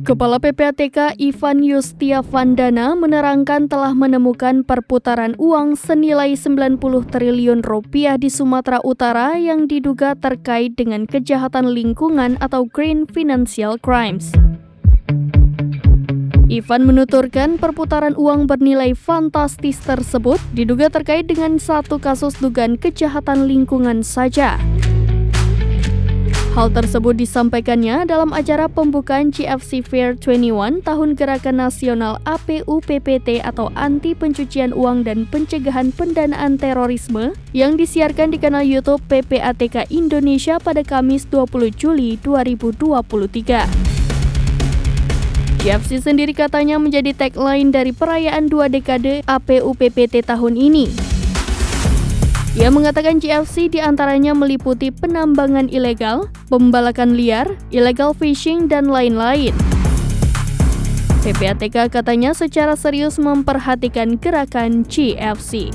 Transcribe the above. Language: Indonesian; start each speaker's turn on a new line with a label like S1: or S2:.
S1: Kepala PPATK Ivan Yustiavandana menerangkan telah menemukan perputaran uang senilai 90 triliun rupiah di Sumatera Utara yang diduga terkait dengan kejahatan lingkungan atau green financial crimes. Ivan menuturkan perputaran uang bernilai fantastis tersebut diduga terkait dengan satu kasus dugaan kejahatan lingkungan saja. Hal tersebut disampaikannya dalam acara pembukaan GFC Fair 21 Tahun Gerakan Nasional APU-PPT atau Anti Pencucian Uang dan Pencegahan Pendanaan Terorisme yang disiarkan di kanal YouTube PPATK Indonesia pada Kamis 20 Juli 2023. GFC sendiri katanya menjadi tagline dari perayaan 2 dekade APU-PPT tahun ini. Ia mengatakan GFC diantaranya meliputi penambangan ilegal, pembalakan liar, illegal fishing, dan lain-lain. PPATK katanya secara serius memperhatikan gerakan GFC.